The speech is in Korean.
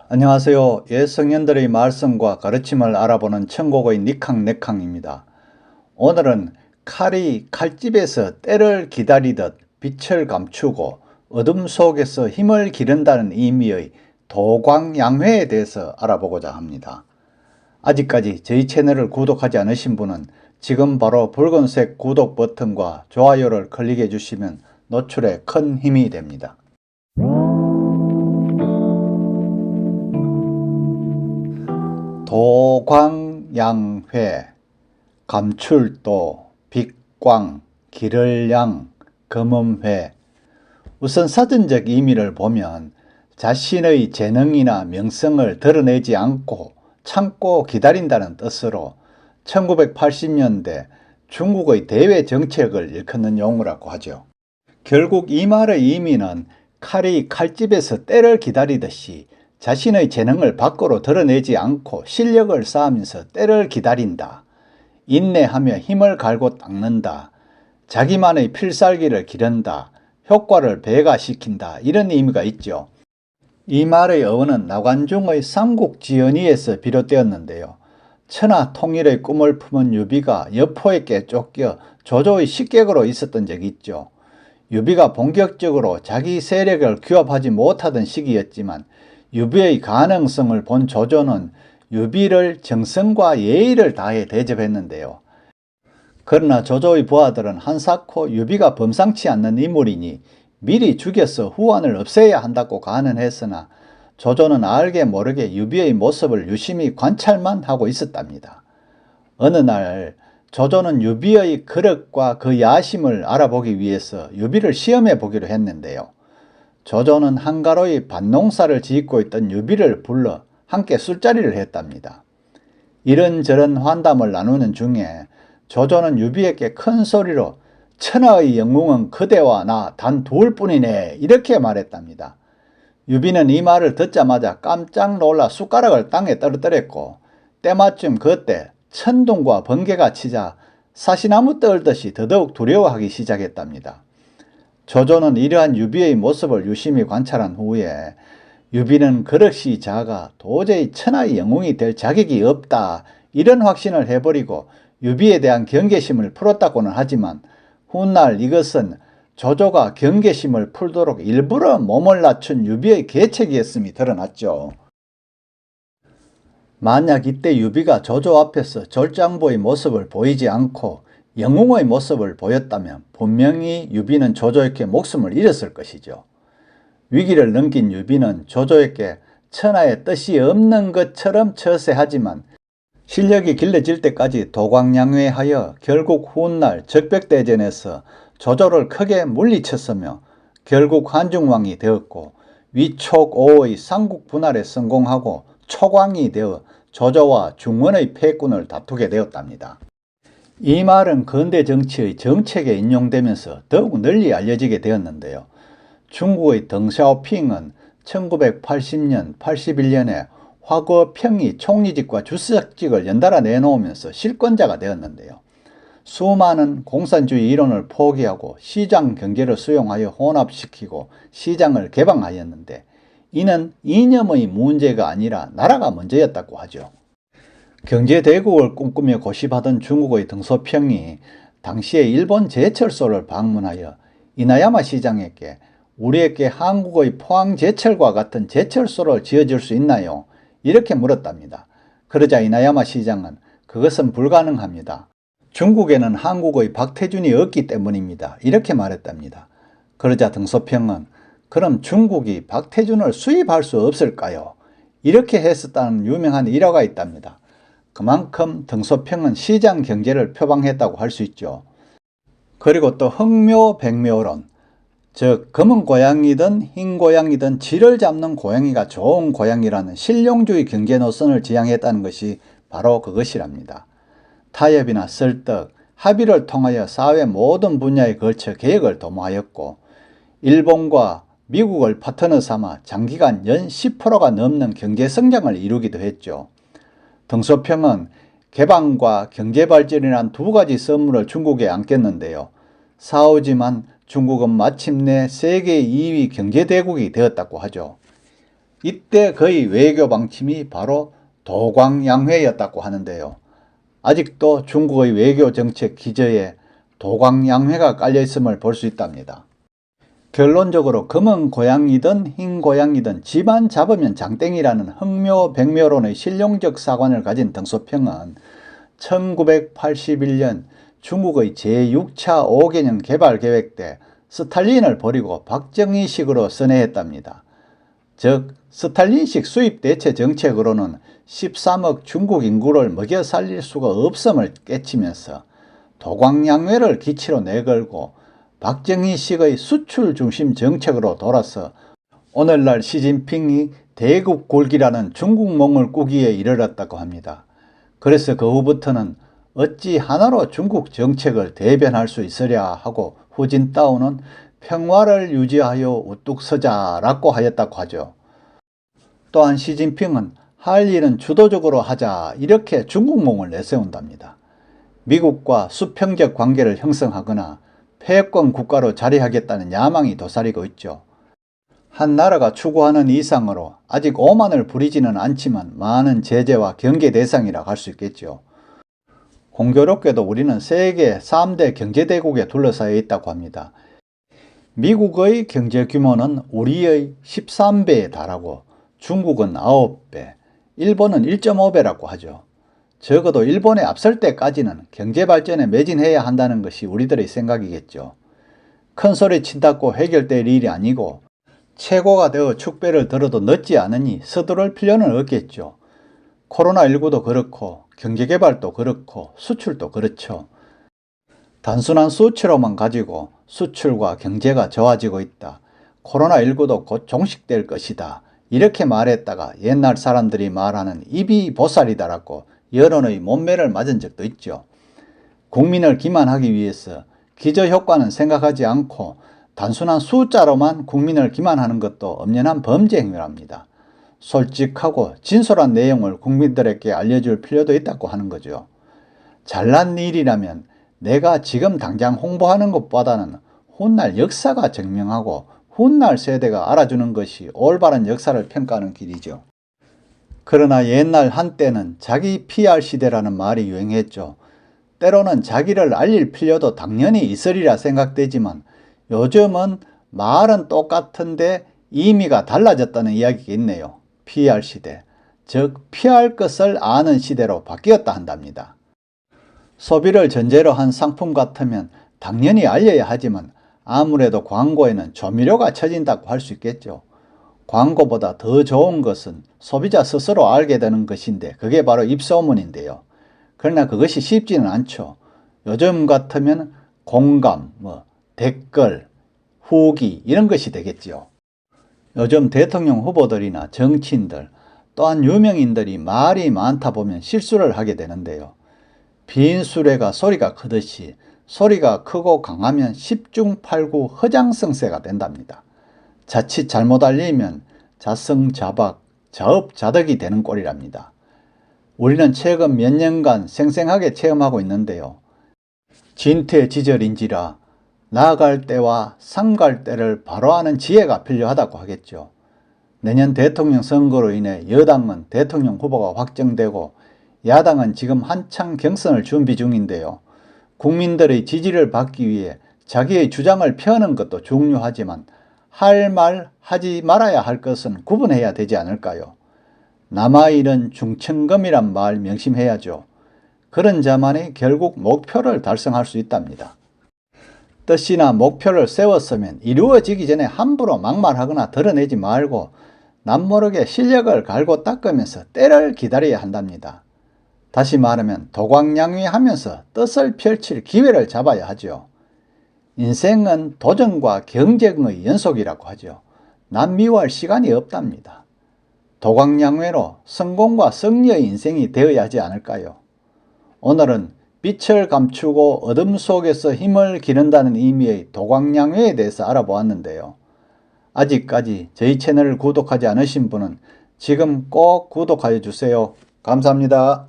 안녕하세요. 예성년들의 말씀과 가르침을 알아보는 천국의 니캉네캉입니다. 오늘은 칼이 칼집에서 때를 기다리듯 빛을 감추고 어둠 속에서 힘을 기른다는 의미의 도광양회에 대해서 알아보고자 합니다. 아직까지 저희 채널을 구독하지 않으신 분은 지금 바로 붉은색 구독 버튼과 좋아요를 클릭해 주시면 노출에 큰 힘이 됩니다. 도광양회, 감출도, 빛광, 기를 양, 금음회. 우선 사전적 의미를 보면 자신의 재능이나 명성을 드러내지 않고 참고 기다린다는 뜻으로 1980년대 중국의 대외 정책을 일컫는 용어라고 하죠. 결국 이 말의 의미는 칼이 칼집에서 때를 기다리듯이 자신의 재능을 밖으로 드러내지 않고 실력을 쌓으면서 때를 기다린다. 인내하며 힘을 갈고 닦는다. 자기만의 필살기를 기른다. 효과를 배가시킨다. 이런 의미가 있죠. 이 말의 어원은 나관중의 삼국지연의에서 비롯되었는데요. 천하 통일의 꿈을 품은 유비가 여포에게 쫓겨 조조의 식객으로 있었던 적이 있죠. 유비가 본격적으로 자기 세력을 규합하지 못하던 시기였지만 유비의 가능성을 본 조조는 유비를 정성과 예의를 다해 대접했는데요. 그러나 조조의 부하들은 한사코 유비가 범상치 않는 인물이니 미리 죽여서 후환을 없애야 한다고 간언했으나 조조는 알게 모르게 유비의 모습을 유심히 관찰만 하고 있었답니다. 어느 날 조조는 유비의 그릇과 그 야심을 알아보기 위해서 유비를 시험해 보기로 했는데요. 조조는 한가로이 밭농사를 짓고 있던 유비를 불러 함께 술자리를 했답니다. 이런저런 환담을 나누는 중에 조조는 유비에게 큰 소리로 천하의 영웅은 그대와 나 단 둘뿐이네 이렇게 말했답니다. 유비는 이 말을 듣자마자 깜짝 놀라 숟가락을 땅에 떨어뜨렸고 때마침 그때 천둥과 번개가 치자 사시나무 떨듯이 더더욱 두려워하기 시작했답니다. 조조는 이러한 유비의 모습을 유심히 관찰한 후에 유비는 그릇이 작아 도저히 천하의 영웅이 될 자격이 없다 이런 확신을 해버리고 유비에 대한 경계심을 풀었다고는 하지만 훗날 이것은 조조가 경계심을 풀도록 일부러 몸을 낮춘 유비의 계책이었음이 드러났죠. 만약 이때 유비가 조조 앞에서 졸장보의 모습을 보이지 않고 영웅의 모습을 보였다면 분명히 유비는 조조에게 목숨을 잃었을 것이죠. 위기를 넘긴 유비는 조조에게 천하의 뜻이 없는 것처럼 처세하지만 실력이 길러질 때까지 도광양회하여 결국 훗날 적벽대전에서 조조를 크게 물리쳤으며 결국 한중왕이 되었고 위촉오의 삼국분할에 성공하고 초광이 되어 조조와 중원의 패군을 다투게 되었답니다. 이 말은 근대 정치의 정책에 인용되면서 더욱 널리 알려지게 되었는데요. 중국의 덩샤오핑은 1980년, 81년에 화거평이 총리직과 주석직을 연달아 내놓으면서 실권자가 되었는데요. 수많은 공산주의 이론을 포기하고 시장 경제를 수용하여 혼합시키고 시장을 개방하였는데 이는 이념의 문제가 아니라 나라가 문제였다고 하죠. 경제대국을 꿈꾸며 고시하던 중국의 덩소평이 당시에 일본 제철소를 방문하여 이나야마 시장에게 우리에게 한국의 포항제철과 같은 제철소를 지어줄 수 있나요? 이렇게 물었답니다. 그러자 이나야마 시장은 그것은 불가능합니다. 중국에는 한국의 박태준이 없기 때문입니다. 이렇게 말했답니다. 그러자 덩소평은 그럼 중국이 박태준을 수입할 수 없을까요? 이렇게 했었다는 유명한 일화가 있답니다. 그만큼 덩소평은 시장 경제를 표방했다고 할 수 있죠. 그리고 또 흑묘백묘론, 즉 검은 고양이든 흰 고양이든 쥐를 잡는 고양이가 좋은 고양이라는 실용주의 경제 노선을 지향했다는 것이 바로 그것이랍니다. 타협이나 설득, 합의를 통하여 사회 모든 분야에 걸쳐 개혁을 도모하였고 일본과 미국을 파트너 삼아 장기간 연 10%가 넘는 경제 성장을 이루기도 했죠. 덩소평은 개방과 경제발전이란 두 가지 선물을 중국에 안겼는데요. 사오지만 중국은 마침내 세계 2위 경제대국이 되었다고 하죠. 이때 그의 외교 방침이 바로 도광양회였다고 하는데요. 아직도 중국의 외교 정책 기저에 도광양회가 깔려있음을 볼 수 있답니다. 결론적으로 검은 고양이든 흰 고양이든 집안 잡으면 장땡이라는 흥묘백묘론의 실용적 사관을 가진 덩소평은 1981년 중국의 제6차 5개년 개발계획 때 스탈린을 버리고 박정희식으로 선회했답니다. 즉 스탈린식 수입 대체 정책으로는 13억 중국 인구를 먹여 살릴 수가 없음을 깨치면서 도광양회를 기치로 내걸고 박정희식의 수출 중심 정책으로 돌아서 오늘날 시진핑이 대국 골기라는 중국몽을 꾸기에 이르렀다고 합니다. 그래서 그 후부터는 어찌 하나로 중국 정책을 대변할 수 있으랴 하고 후진따오는 평화를 유지하여 우뚝 서자라고 하였다고 하죠. 또한 시진핑은 할 일은 주도적으로 하자 이렇게 중국몽을 내세운답니다. 미국과 수평적 관계를 형성하거나 패권 국가로 자리하겠다는 야망이 도사리고 있죠. 한 나라가 추구하는 이상으로 아직 오만을 부리지는 않지만 많은 제재와 경계 대상이라 할 수 있겠죠. 공교롭게도 우리는 세계 3대 경제대국에 둘러싸여 있다고 합니다. 미국의 경제 규모는 우리의 13배에 달하고 중국은 9배, 일본은 1.5배라고 하죠. 적어도 일본에 앞설 때까지는 경제발전에 매진해야 한다는 것이 우리들의 생각이겠죠. 큰 소리 친다고 해결될 일이 아니고 최고가 되어 축배를 들어도 늦지 않으니 서두를 필요는 없겠죠. 코로나19도 그렇고 경제개발도 그렇고 수출도 그렇죠. 단순한 수치로만 가지고 수출과 경제가 좋아지고 있다. 코로나19도 곧 종식될 것이다. 이렇게 말했다가 옛날 사람들이 말하는 입이 보살이다라고 여론의 못매를 맞은 적도 있죠. 국민을 기만하기 위해서 기저효과는 생각하지 않고 단순한 숫자로만 국민을 기만하는 것도 엄연한 범죄 행위랍니다. 솔직하고 진솔한 내용을 국민들에게 알려줄 필요도 있다고 하는 거죠. 잘난 일이라면 내가 지금 당장 홍보하는 것보다는 훗날 역사가 증명하고 훗날 세대가 알아주는 것이 올바른 역사를 평가하는 길이죠. 그러나 옛날 한때는 자기 PR 시대라는 말이 유행했죠. 때로는 자기를 알릴 필요도 당연히 있으리라 생각되지만 요즘은 말은 똑같은데 의미가 달라졌다는 이야기가 있네요. PR 시대, 즉 피할 것을 아는 시대로 바뀌었다 한답니다. 소비를 전제로 한 상품 같으면 당연히 알려야 하지만 아무래도 광고에는 조미료가 쳐진다고 할 수 있겠죠. 광고보다 더 좋은 것은 소비자 스스로 알게 되는 것인데 그게 바로 입소문인데요. 그러나 그것이 쉽지는 않죠. 요즘 같으면 공감, 댓글, 후기 이런 것이 되겠죠. 요즘 대통령 후보들이나 정치인들 또한 유명인들이 말이 많다 보면 실수를 하게 되는데요. 빈 수레가 소리가 크듯이 소리가 크고 강하면 10중 8구 허장성세가 된답니다. 자칫 잘못 알리면 자성자박, 자업자득이 되는 꼴이랍니다. 우리는 최근 몇 년간 생생하게 체험하고 있는데요. 진퇴지절인지라 나아갈 때와 삼갈 때를 바로 아는 지혜가 필요하다고 하겠죠. 내년 대통령 선거로 인해 여당은 대통령 후보가 확정되고 야당은 지금 한창 경선을 준비 중인데요. 국민들의 지지를 받기 위해 자기의 주장을 펴는 것도 중요하지만 할 말, 하지 말아야 할 것은 구분해야 되지 않을까요? 남아일은 중천금이란 말 명심해야죠. 그런 자만이 결국 목표를 달성할 수 있답니다. 뜻이나 목표를 세웠으면 이루어지기 전에 함부로 막말하거나 드러내지 말고 남모르게 실력을 갈고 닦으면서 때를 기다려야 한답니다. 다시 말하면 도광양위하면서 뜻을 펼칠 기회를 잡아야 하죠. 인생은 도전과 경쟁의 연속이라고 하죠. 남미워할 시간이 없답니다. 도광양회로 성공과 승리의 인생이 되어야 하지 않을까요? 오늘은 빛을 감추고 어둠 속에서 힘을 기른다는 의미의 도광양회에 대해서 알아보았는데요. 아직까지 저희 채널을 구독하지 않으신 분은 지금 꼭 구독하여 주세요. 감사합니다.